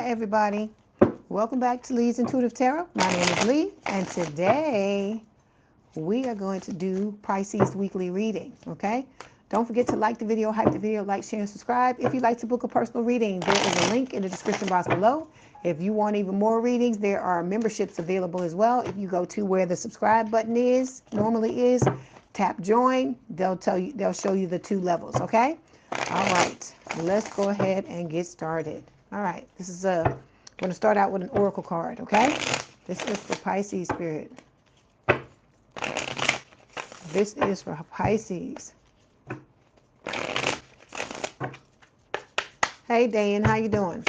everybody. Welcome back to Leigh's Intuitive Tarot. My name is Leigh, and today we are going to do Pisces weekly reading, okay? Don't forget to like the video, hype the video, like, share, and subscribe. If you'd like to book a personal reading, there is a link in the description box below. If you want even more readings, there are memberships available as well. If you go to where the subscribe button normally is, tap join. They'll show you the 2 levels, okay? All right, let's go ahead and get started. All right, I'm going to start out with an oracle card, okay? This is for Pisces spirit. This is for Pisces. Hey, Dan, how you doing?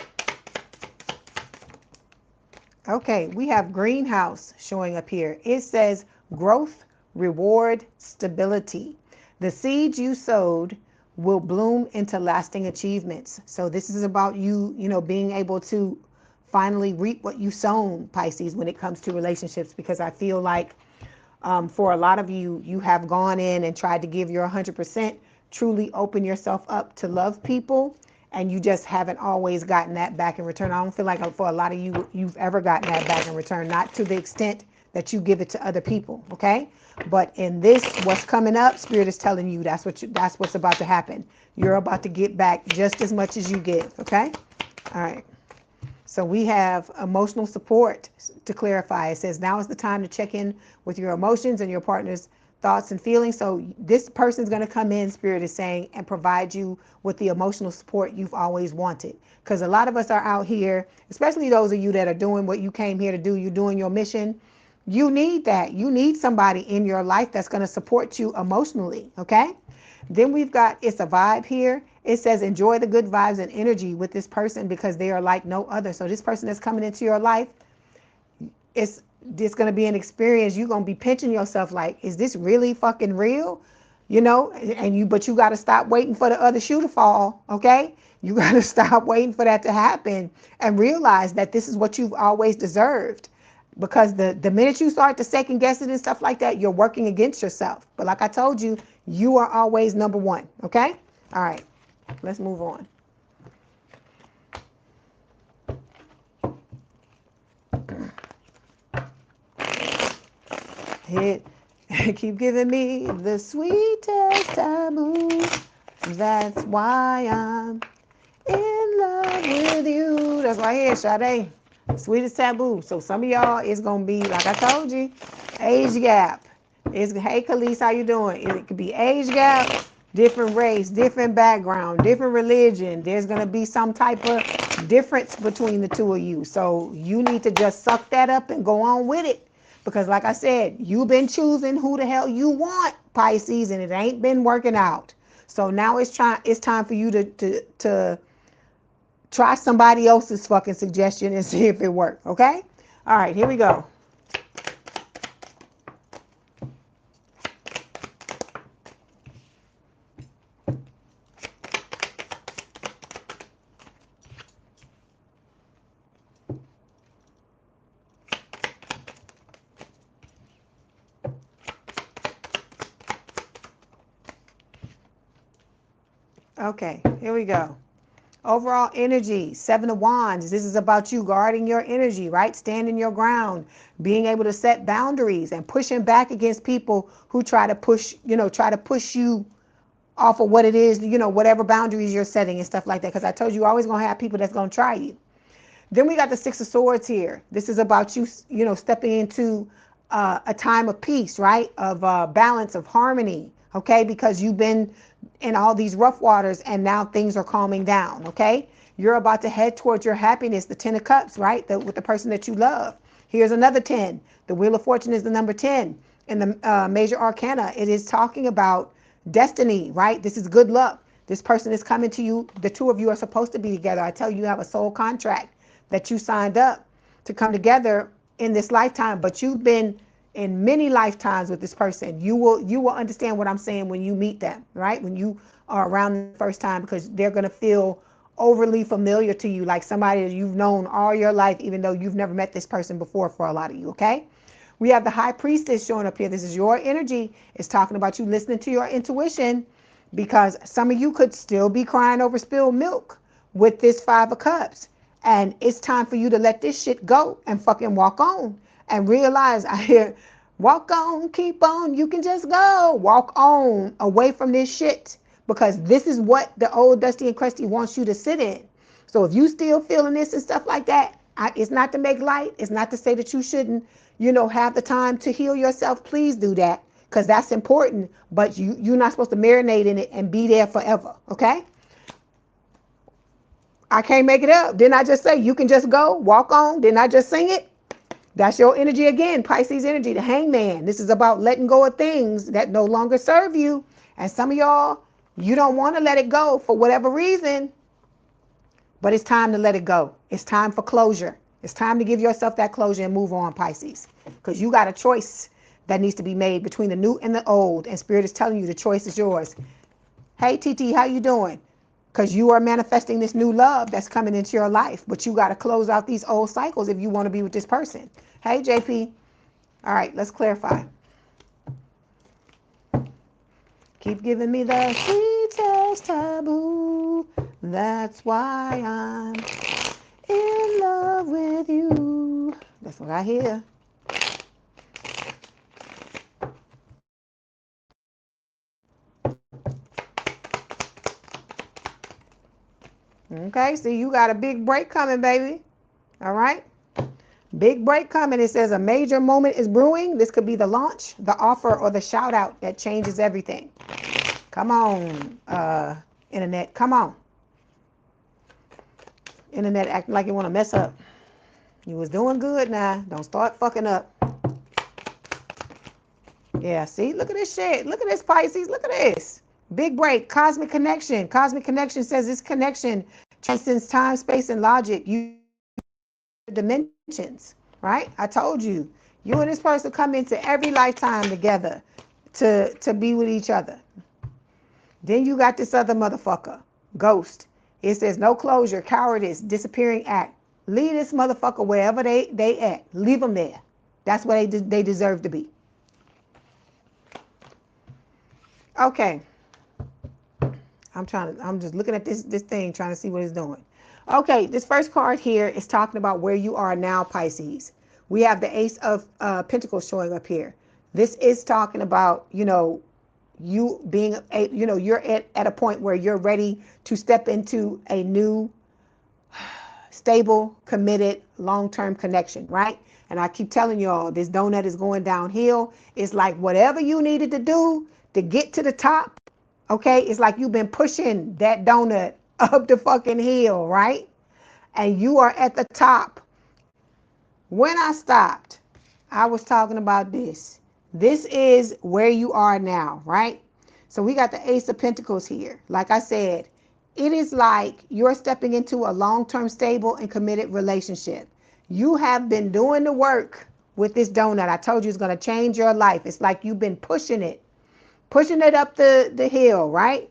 Okay, we have greenhouse showing up here. It says growth, reward, stability. The seeds you sowed will bloom into lasting achievements. So this is about you being able to finally reap what you sown, Pisces, when it comes to relationships, because I feel like for a lot of you, you have gone in and tried to give your 100%, truly open yourself up to love people, and you just haven't always gotten that back in return. I don't feel like for a lot of you, you've ever gotten that back in return, not to the extent that you give it to other people, okay? But in this, what's coming up, Spirit is telling you that's what's about to happen. You're about to get back just as much as you give, okay? All right. So we have emotional support to clarify. It says now is the time to check in with your emotions and your partner's thoughts and feelings. So this person's going to come in, Spirit is saying, and provide you with the emotional support you've always wanted. Because a lot of us are out here, especially those of you that are doing what you came here to do, you're doing your mission. You need that. You need somebody in your life that's going to support you emotionally, okay? Then we've got, it's a vibe here. It says enjoy the good vibes and energy with this person because they are like no other. So this person that's coming into your life, it's going to be an experience. You're going to be pinching yourself like, is this really fucking real? But you got to stop waiting for the other shoe to fall, okay? You got to stop waiting for that to happen and realize that this is what you've always deserved. Because the minute you start to second guess it and stuff like that, you're working against yourself. But like I told you, you are always number one, okay? All right, let's move on. Keep giving me the sweetest taboo. That's why I'm in love with you. That's right here, Sade. Sweetest taboo. So some of y'all, it's going to be, like I told you, age gap. Hey, Khalees, how you doing? It could be age gap, different race, different background, different religion. There's going to be some type of difference between the two of you. So you need to just suck that up and go on with it. Because like I said, you've been choosing who the hell you want, Pisces, and it ain't been working out. So now it's time for you to try somebody else's fucking suggestion and see if it works, okay? All right, here we go. Okay, here we go. Overall energy, 7 of Wands. This is about you guarding your energy, right? Standing your ground, being able to set boundaries and pushing back against people who try to push you off of what it is, whatever boundaries you're setting and stuff like that. Because I told you, you're always going to have people that's going to try you. Then we got the 6 of Swords here. This is about you, stepping into a time of peace, right? Of balance, of harmony, okay? Because you've been in all these rough waters and now things are calming down, okay? You're about to head towards your happiness, the 10 of Cups, right? With the person that you love. Here's another 10. The Wheel of Fortune is the number 10. In the Major Arcana, it is talking about destiny, right? This is good luck. This person is coming to you. The two of you are supposed to be together. I tell you, you have a soul contract that you signed up to come together in this lifetime, but you've been in many lifetimes with this person. You will understand what I'm saying when you meet them, right? When you are around the first time, because they're going to feel overly familiar to you, like somebody that you've known all your life, even though you've never met this person before for a lot of you, okay? We have the High Priestess showing up here. This is your energy. It's talking about you listening to your intuition, because some of you could still be crying over spilled milk with this 5 of Cups. And it's time for you to let this shit go and fucking walk on and realize, I hear, walk on, keep on, you can just go. Walk on away from this shit, because this is what the old Dusty and Crusty wants you to sit in. So if you still feeling this and stuff like that, it's not to make light. It's not to say that you shouldn't, have the time to heal yourself. Please do that, because that's important. But you're not supposed to marinate in it and be there forever, okay? I can't make it up. Didn't I just say you can just go, walk on? Didn't I just sing it? That's your energy again, Pisces energy, the hangman. This is about letting go of things that no longer serve you. And some of y'all, you don't want to let it go for whatever reason, but it's time to let it go. It's time for closure. It's time to give yourself that closure and move on, Pisces, because you got a choice that needs to be made between the new and the old, and Spirit is telling you the choice is yours. Hey, TT, how you doing? Because you are manifesting this new love that's coming into your life, but you got to close out these old cycles if you want to be with this person. Hey, JP. All right, let's clarify. Keep giving me the sweetest taboo. That's why I'm in love with you. That's what I hear. Okay, see, you got a big break coming, baby. All right. Big break coming. It says a major moment is brewing. This could be the launch, the offer, or the shout out that changes everything. Come on, internet. Come on. Internet acting like you want to mess up. You was doing good now. Don't start fucking up. Yeah, see? Look at this shit. Look at this, Pisces. Look at this. Big break. Cosmic connection. Cosmic connection says this connection transcends time, space, and logic. You dimensions, right? I told you. You and this person come into every lifetime together to be with each other. Then you got this other motherfucker, Ghost. It says no closure, cowardice, disappearing act. Leave this motherfucker wherever they at. Leave them there. That's where they deserve to be. Okay. I'm just looking at this thing, trying to see what it's doing. Okay, this first card here is talking about where you are now, Pisces. We have the Ace of Pentacles showing up here. This is talking about, you being, you're at a point where you're ready to step into a new, stable, committed, long-term connection, right? And I keep telling y'all, this donut is going downhill. It's like whatever you needed to do to get to the top, okay? It's like you've been pushing that donut up the fucking hill, right? And you are at the top. When I stopped, I was talking about this. This is where you are now, right? So we got the Ace of Pentacles here. Like I said, it is like you're stepping into a long-term, stable, and committed relationship. You have been doing the work with this donut. I told you it's going to change your life. It's like you've been pushing it up the hill, right?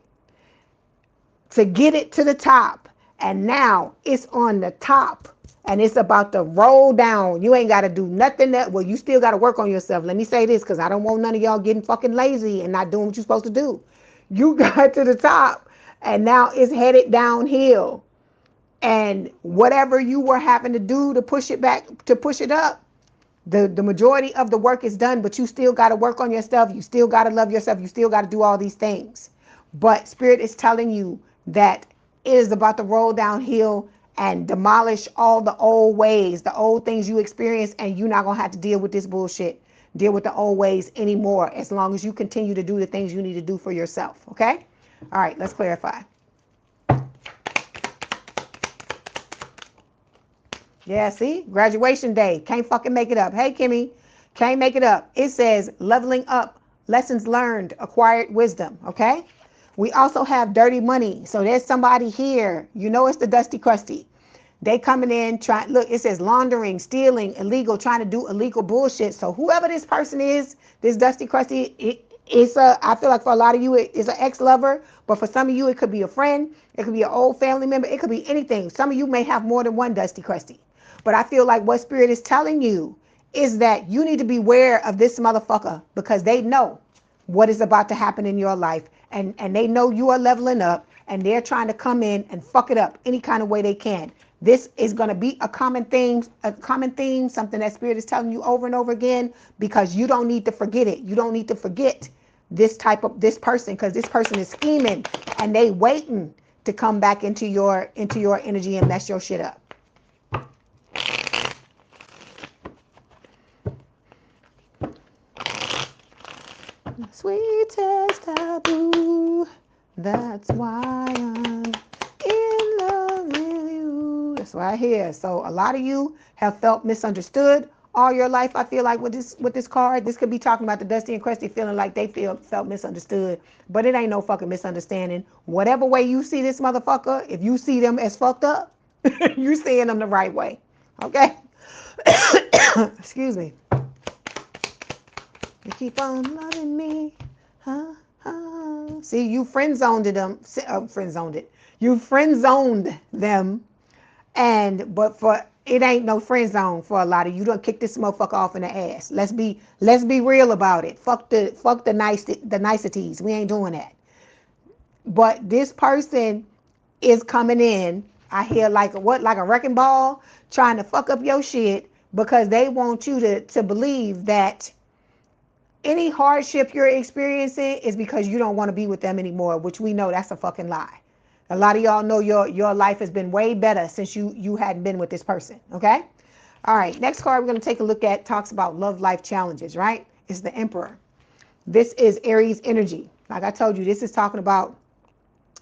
To get it to the top. And now it's on the top. And it's about to roll down. You ain't got to do nothing well, you still got to work on yourself. Let me say this, because I don't want none of y'all getting fucking lazy and not doing what you're supposed to do. You got to the top, and now it's headed downhill. And whatever you were having to do to push it back, to push it up, the majority of the work is done, but you still got to work on yourself. You still got to love yourself. You still got to do all these things. But Spirit is telling you that it is about to roll downhill and demolish all the old ways, the old things you experienced, and you're not going to have to deal with this bullshit, deal with the old ways anymore, as long as you continue to do the things you need to do for yourself, okay? All right, let's clarify. Yeah, see? Graduation day. Can't fucking make it up. Hey, Kimmy. Can't make it up. It says leveling up, lessons learned, acquired wisdom, okay? We also have dirty money. So there's somebody here. You know it's the Dusty Crusty. They coming in, trying, look, it says laundering, stealing, illegal, trying to do illegal bullshit. So whoever this person is, this Dusty Crusty, I feel like for a lot of you, it's an ex-lover. But for some of you, it could be a friend. It could be an old family member. It could be anything. Some of you may have more than one Dusty Crusty. But I feel like what Spirit is telling you is that you need to be aware of this motherfucker, because they know what is about to happen in your life. And they know you are leveling up, and they're trying to come in and fuck it up any kind of way they can. This is going to be a common theme, something that Spirit is telling you over and over again, because you don't need to forget it. You don't need to forget this person, because this person is scheming and they waiting to come back into your energy and mess your shit up. Sweetest taboo, that's why I'm in love with you. That's right here. So a lot of you have felt misunderstood all your life. I feel like with this card, this could be talking about the Dusty and Crusty feeling like they felt misunderstood, but it ain't no fucking misunderstanding. Whatever way you see this motherfucker, if you see them as fucked up, you seeing them the right way. Okay? Excuse me. You keep on loving me. See, you friend zoned them. You friend zoned them, but for it ain't no friend zone for a lot of you. Don't kick this motherfucker off in the ass. Let's be real about it. Fuck the niceties. We ain't doing that. But this person is coming in. I hear like a wrecking ball, trying to fuck up your shit, because they want you to believe that any hardship you're experiencing is because you don't want to be with them anymore, which we know that's a fucking lie. A lot of y'all know your life has been way better since you hadn't been with this person, okay? All right, next card we're going to take a look at talks about love life challenges, right? It's the Emperor. This is Aries energy. Like I told you, this is talking about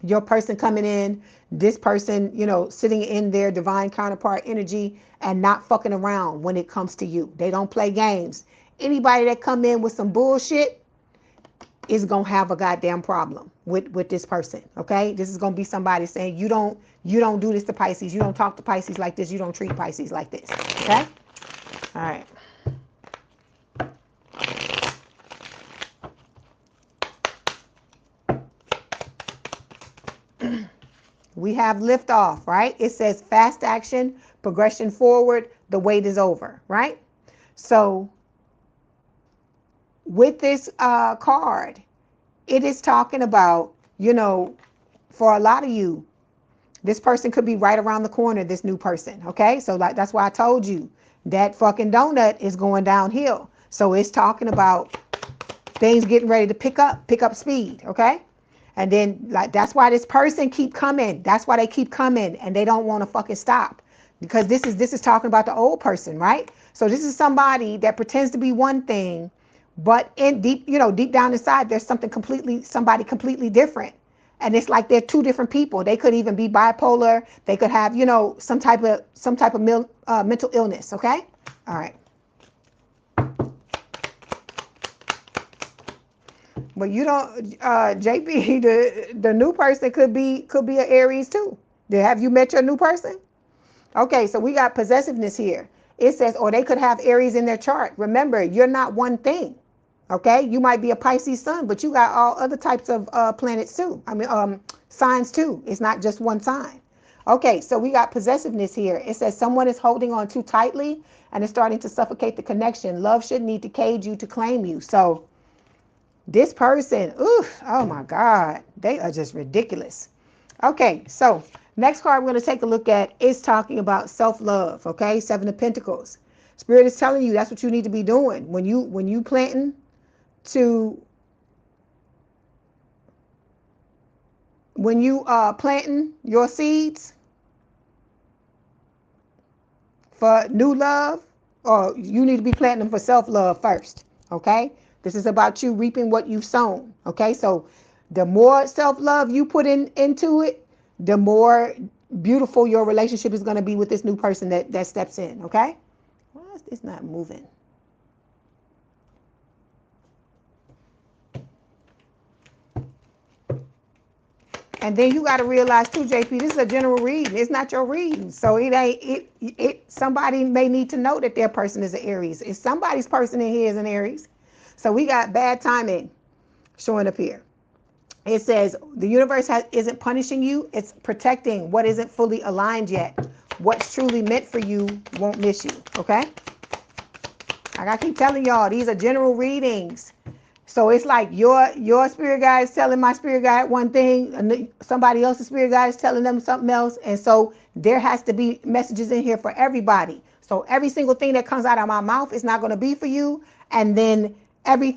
your person coming in, this person, sitting in their divine counterpart energy and not fucking around when it comes to you. They don't play games. Anybody that come in with some bullshit is going to have a goddamn problem with this person, okay? This is going to be somebody saying, you don't do this to Pisces. You don't talk to Pisces like this. You don't treat Pisces like this, okay? All right. We have liftoff, right? It says fast action, progression forward, the wait is over, right? So with this card, it is talking about, for a lot of you, this person could be right around the corner, this new person, okay? So like that's why I told you that fucking donut is going downhill. So it's talking about things getting ready to pick up speed, okay? And then like that's why this person keep coming. That's why they keep coming and they don't want to fucking stop. Because this is talking about the old person, right? So this is somebody that pretends to be one thing, but in deep down inside, there's somebody completely different. And it's like they're two different people. They could even be bipolar. They could have, some type of mental illness, okay? All right. But you don't, JP, the new person could be an Aries too. Have you met your new person? Okay, so we got possessiveness here. It says, or they could have Aries in their chart. Remember, you're not one thing. Okay, you might be a Pisces sun, but you got all other types of planets too. Signs too. It's not just one sign. Okay, so we got possessiveness here. It says someone is holding on too tightly and is starting to suffocate the connection. Love shouldn't need to cage you to claim you. So this person, oh my God, they are just ridiculous. Okay, so next card we're going to take a look at is talking about self-love, okay? 7 of Pentacles. Spirit is telling you that's what you need to be doing. When you planting planting your seeds for new love, or you need to be planting them for self-love first, okay? This is about you reaping what you've sown, okay? So the more self-love you put into it, the more beautiful your relationship is going to be with this new person that steps in, okay? Why is this not moving? And then you got to realize too, JP, this is a general reading. It's not your reading. So somebody may need to know that their person is an Aries. If somebody's person in here is an Aries. So we got bad timing showing up here. It says the universe isn't punishing you. It's protecting what isn't fully aligned yet. What's truly meant for you won't miss you. Okay? Like I keep telling y'all, these are general readings. So it's like your spirit guide is telling my spirit guide one thing, and somebody else's spirit guide is telling them something else. And so there has to be messages in here for everybody. So every single thing that comes out of my mouth is not going to be for you. And then every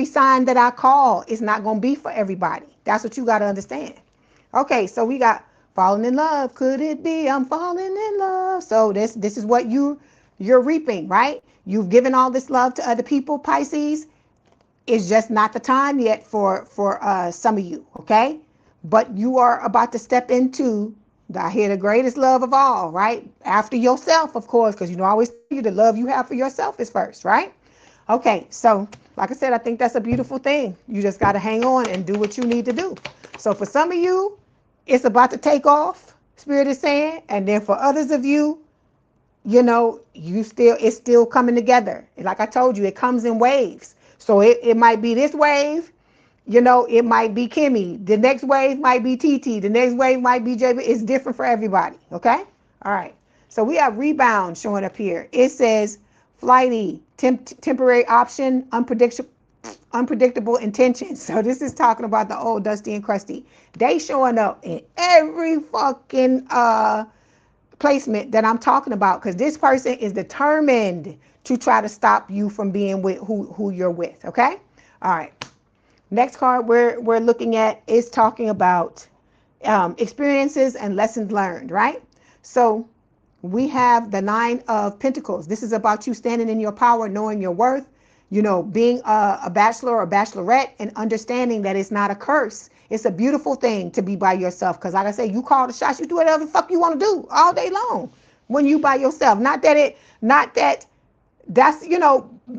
sign that I call is not going to be for everybody. That's what you got to understand. Okay, so we got falling in love. Could it be I'm falling in love? So this is what you're reaping, right? You've given all this love to other people, Pisces. It's just not the time yet for some of you, okay? But you are about to step into the greatest love of all, right? After yourself, of course, because I always tell you the love you have for yourself is first, right? Okay, so like I said, I think that's a beautiful thing. You just got to hang on and do what you need to do. So for some of you, it's about to take off, Spirit is saying, and then for others of you, it's still coming together. Like I told you, it comes in waves. So it might be this wave, it might be Kimmy. The next wave might be TT. The next wave might be JB. It's different for everybody, okay? All right. So we have rebound showing up here. It says flighty, temporary option, unpredictable intentions. So this is talking about the old dusty and crusty. They showing up in every fucking placement that I'm talking about, because this person is determined to try to stop you from being with who you're with, okay? All right. Next card we're looking at is talking about experiences and lessons learned, right? So we have the 9 of Pentacles. This is about you standing in your power, knowing your worth, being a bachelor or bachelorette and understanding that it's not a curse. It's a beautiful thing to be by yourself. Because like I say, you call the shots, you do whatever the fuck you want to do all day long when you by yourself. Not that that's,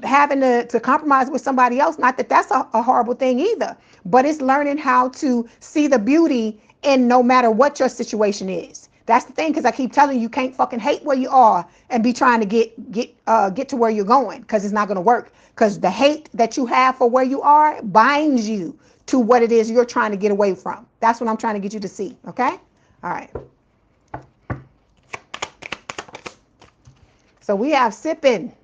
having to compromise with somebody else. Not that that's a horrible thing either. But it's learning how to see the beauty in no matter what your situation is. That's the thing, because I keep telling you, you can't fucking hate where you are and be trying to get to where you're going, because it's not going to work. Because the hate that you have for where you are binds you to what it is you're trying to get away from. That's what I'm trying to get you to see, okay? All right. So we have sipping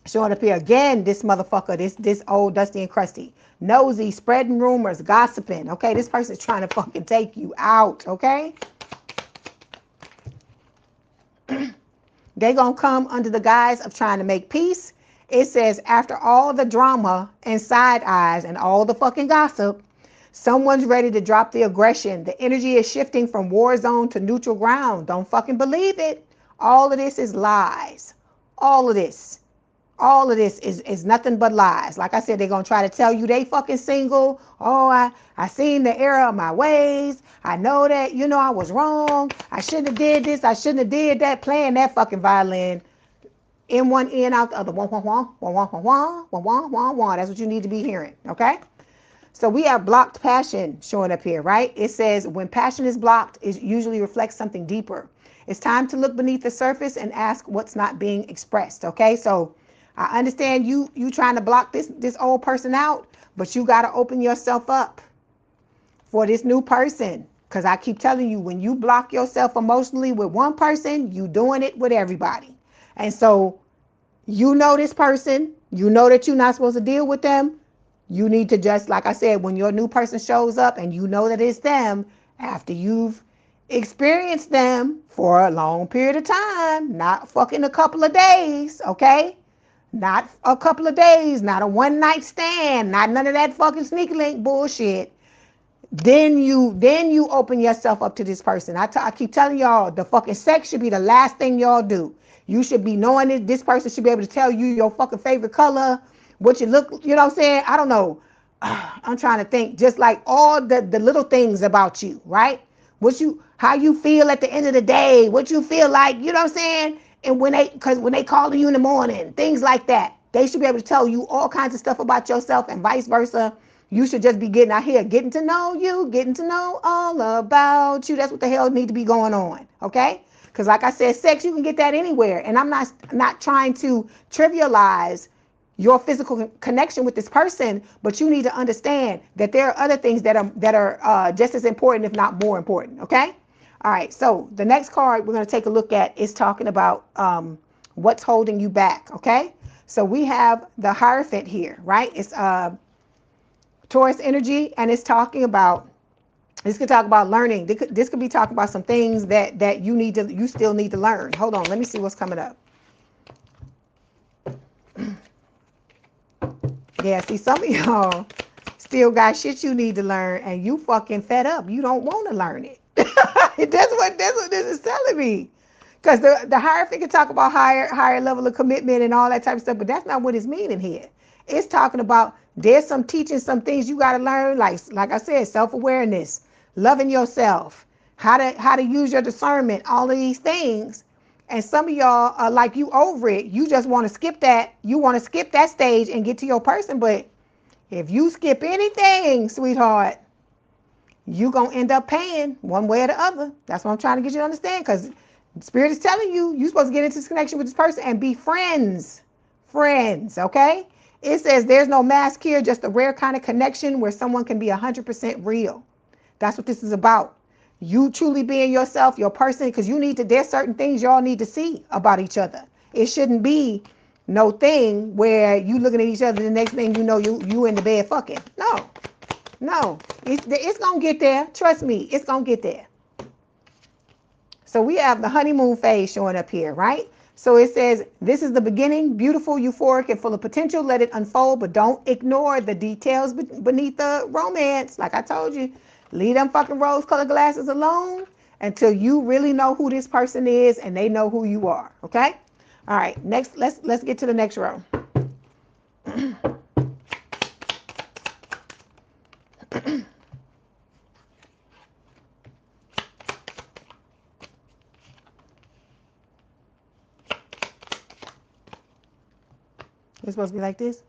showing up here again. This motherfucker, this old dusty and crusty, nosy, spreading rumors, gossiping. Okay, this person's trying to fucking take you out. Okay. They're going to come under the guise of trying to make peace. It says, after all the drama and side eyes and all the fucking gossip, someone's ready to drop the aggression. The energy is shifting from war zone to neutral ground. Don't fucking believe it. All of this is lies. All of this is nothing but lies. Like I said, they're going to try to tell you they fucking single. Oh, I seen the error of my ways. I know that, I was wrong. I shouldn't have did this. I shouldn't have did that. Playing that fucking violin in one ear and out the other. Wah, wah, wah, wah, wah, wah, wah, wah, wah, wah. That's what you need to be hearing, okay? So we have blocked passion showing up here, right? It says when passion is blocked, it usually reflects something deeper. It's time to look beneath the surface and ask what's not being expressed, okay? So I understand you trying to block this old person out, but you got to open yourself up for this new person. Because I keep telling you, when you block yourself emotionally with one person, you doing it with everybody. And so this person, that you're not supposed to deal with them. You need to just, like I said, when your new person shows up and that it's them, after you've experienced them for a long period of time, not fucking a couple of days, okay? Not a couple of days, not a one night stand, not none of that fucking sneaky link bullshit. Then you open yourself up to this person. I keep telling y'all, the fucking sex should be the last thing y'all do. You should be knowing it. This person should be able to tell you your fucking favorite color, what you look, what I'm saying? I don't know. I'm trying to think, just like all the little things about you, right? How you feel at the end of the day, what you feel like, what I'm saying? And when they call you in the morning, things like that, they should be able to tell you all kinds of stuff about yourself and vice versa. You should just be getting out here, getting to know you, getting to know all about you. That's what the hell need to be going on, okay? Because like I said, sex, you can get that anywhere. And I'm not trying to trivialize your physical connection with this person, but you need to understand that there are other things that are just as important, if not more important, okay? All right, so the next card we're going to take a look at is talking about what's holding you back, okay? So we have the Hierophant here, right? It's Taurus energy, and it's talking about, this could talk about learning. This could be talking about some things that you still need to learn. Hold on, let me see what's coming up. Yeah, see, some of y'all still got shit you need to learn, and you fucking fed up. You don't want to learn it. That's what this is telling me. Because the Hierophant can talk about higher level of commitment and all that type of stuff, but that's not what it's meaning here. It's talking about there's some teaching, some things you got to learn, like I said, self-awareness, loving yourself, how to use your discernment, all of these things. And some of y'all are like, you over it. You just want to skip that. You want to skip that stage and get to your person. But if you skip anything, sweetheart, you going to end up paying one way or the other. That's what I'm trying to get you to understand. Because Spirit is telling you, you're supposed to get into this connection with this person and be friends. Friends, okay? It says there's no mask here, just a rare kind of connection where someone can be 100% real. That's what this is about. You truly being yourself, your person, because there's certain things y'all need to see about each other. It shouldn't be no thing where you looking at each other, the next thing you know, you in the bed fucking. No. It's going to get there. Trust me, it's going to get there. So we have the honeymoon phase showing up here, right? So it says, this is the beginning, beautiful, euphoric, and full of potential. Let it unfold, but don't ignore the details beneath the romance. Like I told you, leave them fucking rose-colored glasses alone until you really know who this person is and they know who you are, okay? All right, next, let's get to the next row. It's supposed to be like this.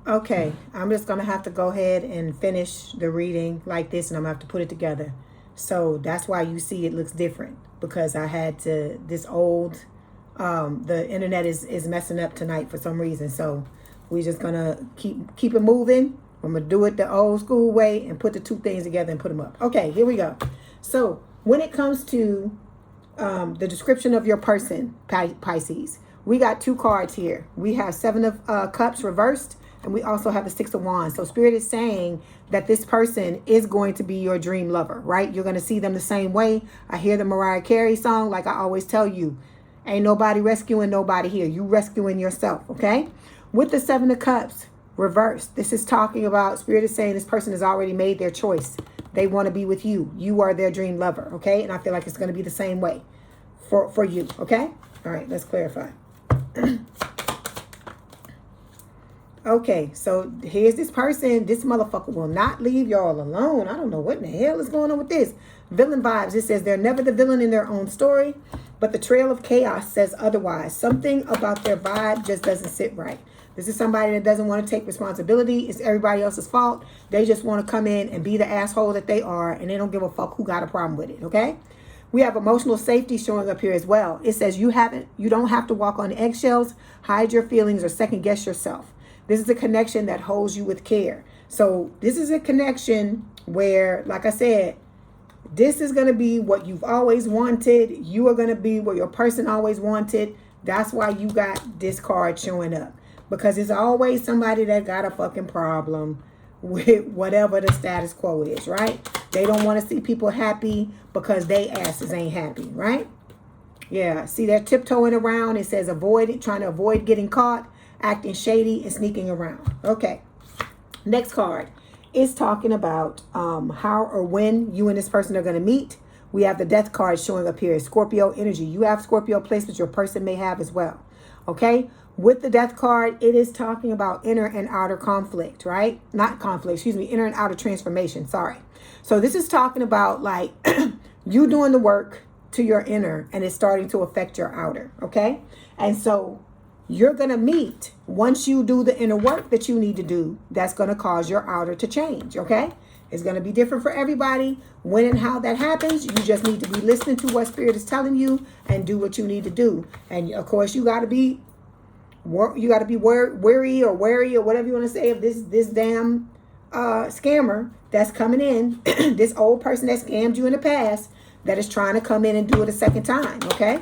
Okay, I'm just going to have to go ahead and finish the reading like this, and I'm going to have to put it together. So that's why you see it looks different, because I had to, the internet is messing up tonight for some reason. So we're just going to keep it moving. I'm going to do it the old school way and put the two things together and put them up. Okay, here we go. So when it comes to the description of your person, Pisces, we got two cards here. We have Seven of Cups reversed, and we also have the Six of Wands. So Spirit is saying that this person is going to be your dream lover, right? You're going to see them the same way. I hear the Mariah Carey song, like I always tell you, ain't nobody rescuing nobody here. You rescuing yourself, okay? With the Seven of Cups reversed, this is talking about, Spirit is saying this person has already made their choice. They want to be with you. You are their dream lover, okay? And I feel like it's going to be the same way for you, okay? All right, let's clarify. Okay, so here's this person. This motherfucker will not leave y'all alone. I don't know what in the hell is going on with this. Villain vibes. It says they're never the villain in their own story, but the trail of chaos says otherwise. Something about their vibe just doesn't sit right. This is somebody that doesn't want to take responsibility. It's everybody else's fault. They just want to come in and be the asshole that they are, and they don't give a fuck who got a problem with it, okay? We have emotional safety showing up here as well. It says you don't have to walk on eggshells, hide your feelings, or second guess yourself. This is a connection that holds you with care. So this is a connection where, like I said, this is going to be what you've always wanted. You are going to be what your person always wanted. That's why you got this card showing up. Because it's always somebody that got a fucking problem with whatever the status quo is, right? They don't want to see people happy because they asses ain't happy, right? Yeah, see, they're tiptoeing around. It says trying to avoid getting caught, acting shady, and sneaking around. Okay, next card is talking about how or when you and this person are going to meet. We have the Death card showing up here. Scorpio energy. You have Scorpio placements, your person may have as well. Okay, with the Death card, it is talking about inner and outer conflict, right? Not conflict, excuse me, inner and outer transformation, sorry. So this is talking about like you doing the work to your inner and it's starting to affect your outer, okay? And so you're going to meet, once you do the inner work that you need to do, that's going to cause your outer to change, okay? It's going to be different for everybody. When and how that happens, you just need to be listening to what Spirit is telling you and do what you need to do. And of course, you got to be wary or whatever you want to say of this damn scammer that's coming in, this old person that scammed you in the past that is trying to come in and do it a second time, okay?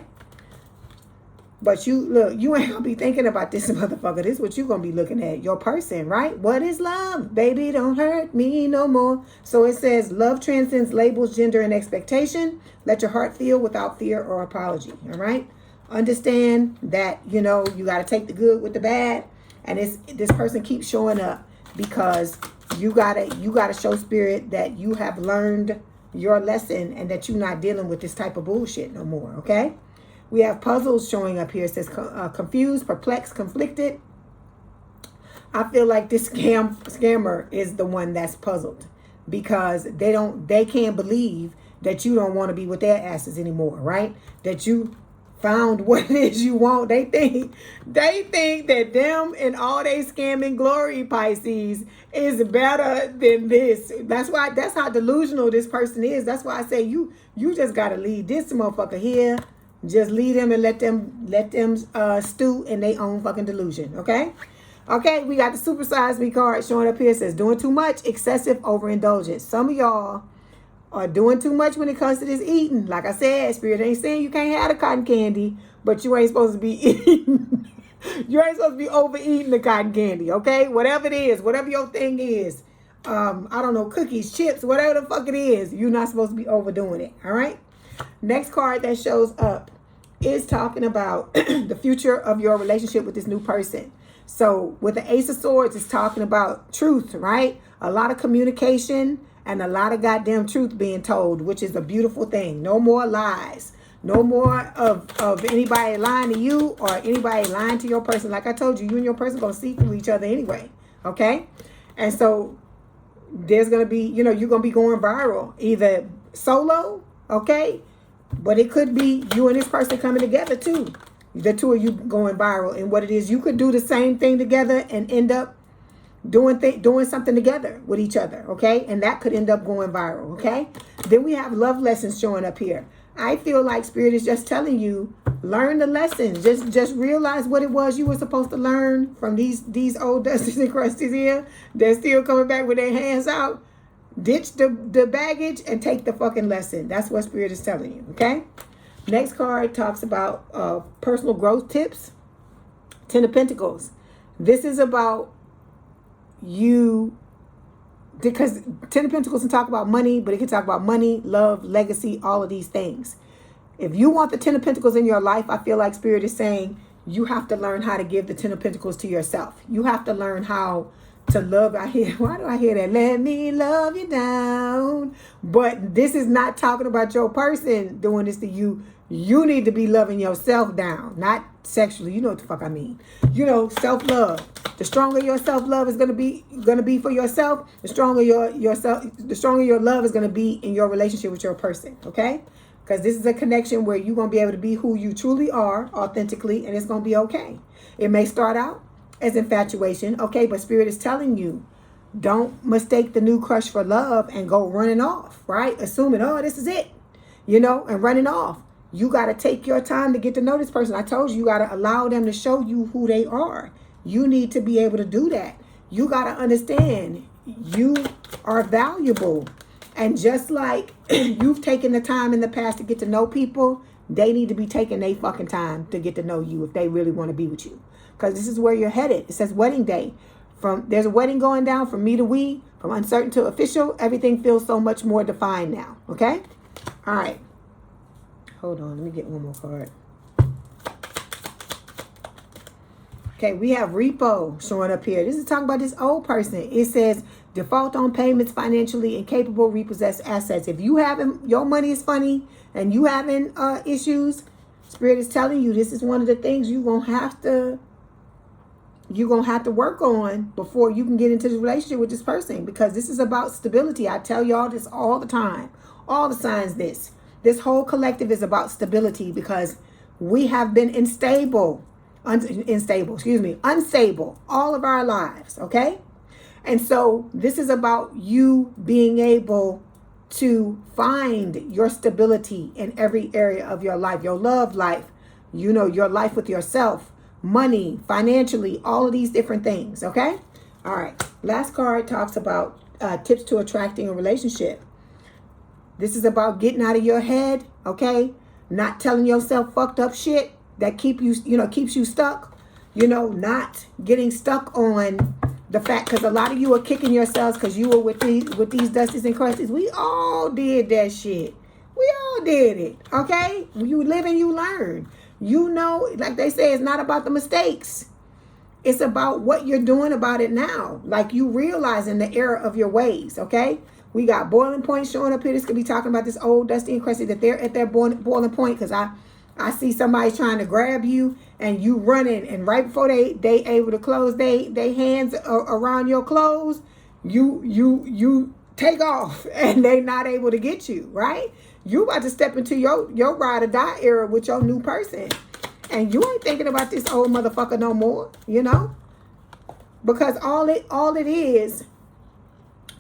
But you, look, you ain't gonna be thinking about this motherfucker. This is what you gonna be looking at. Your person, right? What is love? Baby, don't hurt me no more. So it says, love transcends labels, gender, and expectation. Let your heart feel without fear or apology. All right? Understand that, you know, you got to take the good with the bad. And this person keeps showing up because you gotta show spirit that you have learned your lesson and that you're not dealing with this type of bullshit no more. Okay? We have puzzles showing up here. It says confused, perplexed, conflicted. I feel like this scammer is the one that's puzzled because they can't believe that you don't want to be with their asses anymore, right? That you found what it is you want. They think that them and all they scamming glory, Pisces, is better than this. That's how delusional this person is. That's why I say you just gotta leave this motherfucker here. Just leave them and let them stew in their own fucking delusion. Okay? Okay, we got the Super Size Me card showing up here. It says doing too much, excessive overindulgence. Some of y'all are doing too much when it comes to this eating. Like I said, Spirit ain't saying you can't have the cotton candy, but you ain't supposed to be eating. You ain't supposed to be overeating the cotton candy, okay? Whatever it is, whatever your thing is. I don't know, cookies, chips, whatever the fuck it is, you're not supposed to be overdoing it, all right? Next card that shows up is talking about the future of your relationship with this new person. So with the Ace of Swords, it's talking about truth, right? A lot of communication and a lot of goddamn truth being told, which is a beautiful thing. No more lies. No more of anybody lying to you or anybody lying to your person. Like I told you, you and your person going to see through each other anyway. Okay? And so there's going to be, you know, you're going to be going viral. Either solo, okay? But it could be you and this person coming together too. The two of you going viral. And what it is, you could do the same thing together and end up doing something together with each other, okay? And that could end up going viral, okay? Then we have love lessons showing up here. I feel like Spirit is just telling you, learn the lessons. Just realize what it was you were supposed to learn from these old dusties and crusties here. They're still coming back with their hands out. Ditch the baggage and take the fucking lesson. That's what Spirit is telling you, okay? Next card talks about personal growth tips. Ten of Pentacles. This is about you, because Ten of Pentacles can talk about money, but it can talk about money, love, legacy, all of these things. If you want the Ten of Pentacles in your life, I feel like Spirit is saying you have to learn how to give the Ten of Pentacles to yourself. You have to learn how to love. Why do I hear that? Let me love you down. But this is not talking about your person doing this to you. You need to be loving yourself down, not sexually. You know what the fuck I mean. You know, self-love. The stronger your self-love is gonna be for yourself, the stronger your love is gonna be in your relationship with your person. Okay? Because this is a connection where you're gonna be able to be who you truly are, authentically, and it's gonna be okay. It may start out as infatuation, okay, but Spirit is telling you, don't mistake the new crush for love and go running off, right? Assuming, oh, this is it, you know, and running off. You got to take your time to get to know this person. I told you, you got to allow them to show you who they are. You need to be able to do that. You got to understand you are valuable. And just like you've taken the time in the past to get to know people, they need to be taking their fucking time to get to know you if they really want to be with you. Because this is where you're headed. It says wedding day. There's a wedding going down from me to we, from uncertain to official. Everything feels so much more defined now. Okay? All right. Hold on. Let me get one more card. Okay, we have repo showing up here. This is talking about this old person. It says default on payments, financially incapable, repossessed assets. If you having, your money is funny and you having issues, Spirit is telling you this is one of the things you're going to have to work on before you can get into this relationship with this person, because this is about stability. I tell y'all this all the time. All the signs this whole collective is about stability, because we have been unstable all of our lives, okay? And so this is about you being able to find your stability in every area of your life, your love life, you know, your life with yourself, money, financially, all of these different things, okay? All right, last card talks about tips to attracting a relationship. This is about getting out of your head, okay? Not telling yourself fucked up shit, that keep you, keeps you stuck, not getting stuck on the fact, because a lot of you are kicking yourselves because you were with these dusties and crusties. We all did that shit. We all did it, okay? You live and you learn. Like they say, it's not about the mistakes. It's about what you're doing about it now. Like you realizing the error of your ways, okay? We got boiling point showing up here. This could be talking about this old dusty and crusty, that they're at their boiling point, because I see somebody trying to grab you and you running, and right before they able to close they hands around your clothes, you take off and they not able to get you, right? You about to step into your ride or die era with your new person. And you ain't thinking about this old motherfucker no more, because all it is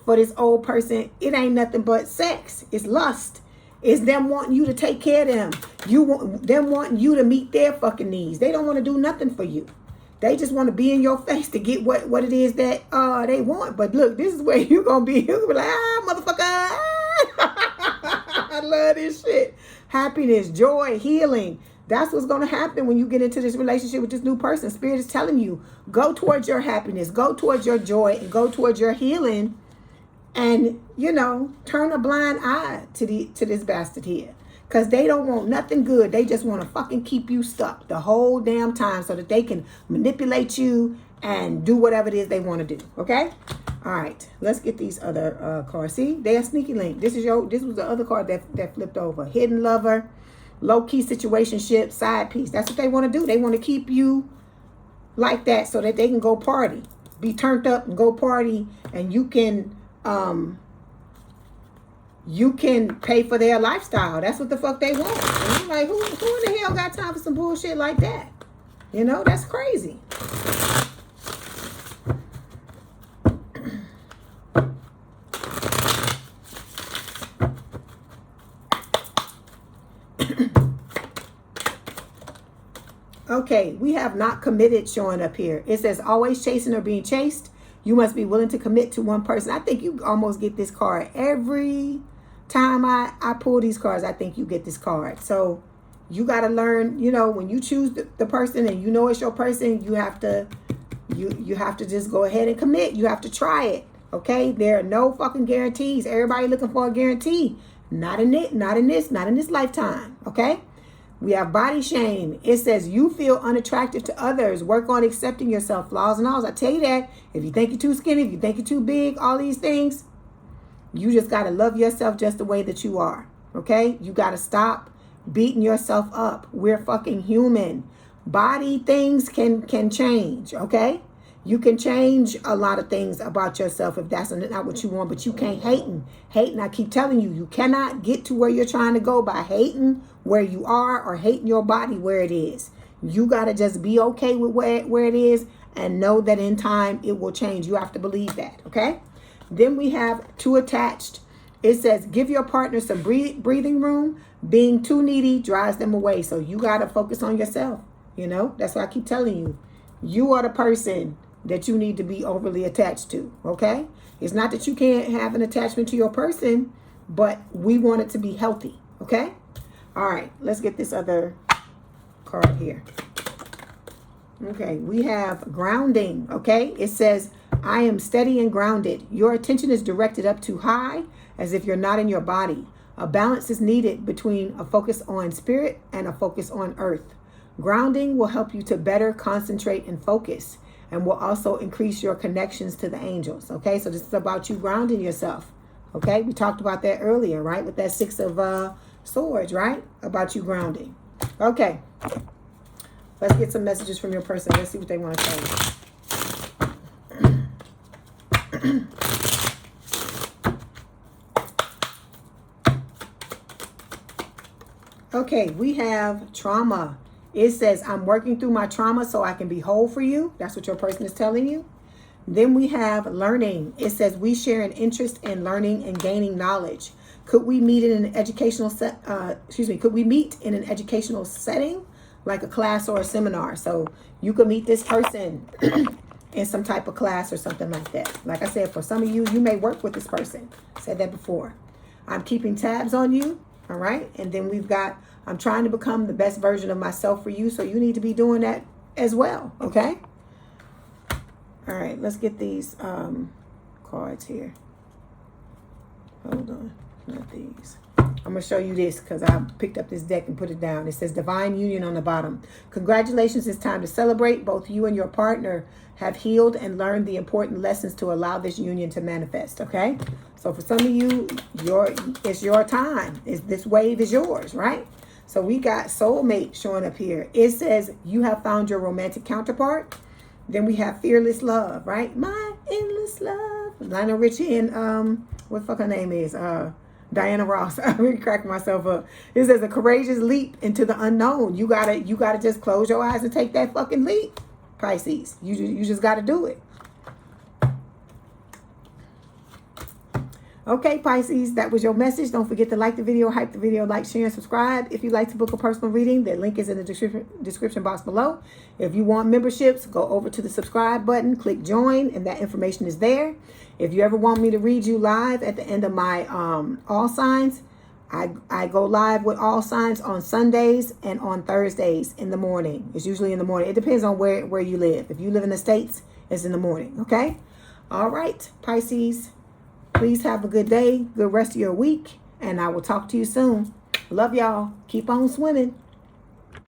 for this old person, it ain't nothing but sex. It's lust. It's them wanting you to take care of them. Them wanting you to meet their fucking needs. They don't want to do nothing for you. They just want to be in your face to get what it is that they want. But look, this is where you're going to be. You're going to be like, motherfucker. I love this shit. Happiness, joy, healing. That's what's going to happen when you get into this relationship with this new person. Spirit is telling you, go towards your happiness, go towards your joy, and go towards your healing. And, turn a blind eye to this bastard here. Because they don't want nothing good. They just want to fucking keep you stuck the whole damn time so that they can manipulate you and do whatever it is they want to do. Okay? All right. Let's get these other cards. See? They're sneaky link. This was the other card that flipped over. Hidden lover, low-key situationship, side piece. That's what they want to do. They want to keep you like that so that they can go party. Be turned up and go party, and you can pay for their lifestyle. That's what the fuck they want. And I'm like, who in the hell got time for some bullshit like that? That's crazy. Okay, we have not committed showing up here. It says always chasing or being chased. You must be willing to commit to one person. I think you almost get this card every time I pull these cards. I think you get this card. So you got to learn, when you choose the person and it's your person, you have to just go ahead and commit. You have to try it. Okay? There are no fucking guarantees. Everybody looking for a guarantee. Not in this lifetime. Okay? We have body shame. It says you feel unattractive to others. Work on accepting yourself, flaws and alls. I tell you that. If you think you're too skinny, if you think you're too big, all these things, you just got to love yourself just the way that you are. Okay? You got to stop beating yourself up. We're fucking human. Body things can change. Okay? You can change a lot of things about yourself if that's not what you want, but you can't hating. Hating, I keep telling you, you cannot get to where you're trying to go by hating where you are or hating your body where it is. You got to just be okay with where it is and know that in time it will change. You have to believe that, okay? Then we have too attached. It says give your partner some breathing room. Being too needy drives them away. So you got to focus on yourself. That's what I keep telling you. You are the person that you need to be overly attached to, okay? It's not that you can't have an attachment to your person, but we want it to be healthy, okay? All right, let's get this other card here. Okay, we have grounding, okay? It says, I am steady and grounded. Your attention is directed up too high as if you're not in your body. A balance is needed between a focus on spirit and a focus on earth. Grounding will help you to better concentrate and focus, and will also increase your connections to the angels. Okay, so this is about you grounding yourself. Okay, we talked about that earlier, right? With that Six of Swords, right? About you grounding. Okay, let's get some messages from your person. Let's see what they want to tell you. Okay, we have trauma. It says, I'm working through my trauma so I can be whole for you. That's what your person is telling you. Then we have learning. It says, we share an interest in learning and gaining knowledge. Could we meet in an educational could we meet in an educational setting, like a class or a seminar? So you could meet this person in some type of class or something like that. Like I said, for some of you, you may work with this person. I said that before. I'm keeping tabs on you. All right. And then we've got I'm trying to become the best version of myself for you, so you need to be doing that as well, okay? All right, let's get these cards here. Hold on, not these. I'm going to show you this because I picked up this deck and put it down. It says Divine Union on the bottom. Congratulations, it's time to celebrate. Both you and your partner have healed and learned the important lessons to allow this union to manifest, okay? So for some of you, it's your time. This wave is yours, right? So we got soulmate showing up here. It says you have found your romantic counterpart. Then we have fearless love, right? My endless love. Lionel Richie and what the fuck her name is? Diana Ross. I really cracked myself up. It says a courageous leap into the unknown. You gotta just close your eyes and take that fucking leap, Pisces. You just gotta do it. Okay, Pisces, that was your message. Don't forget to like the video, hype the video, like, share, and subscribe. If you'd like to book a personal reading, the link is in the description box below. If you want memberships, go over to the subscribe button, click join, and that information is there. If you ever want me to read you live at the end of my all signs, I go live with all signs on Sundays and on Thursdays in the morning. It's usually in the morning. It depends on where you live. If you live in the States, it's in the morning, okay? All right, Pisces. Please have a good day, good rest of your week, and I will talk to you soon. Love y'all. Keep on swimming.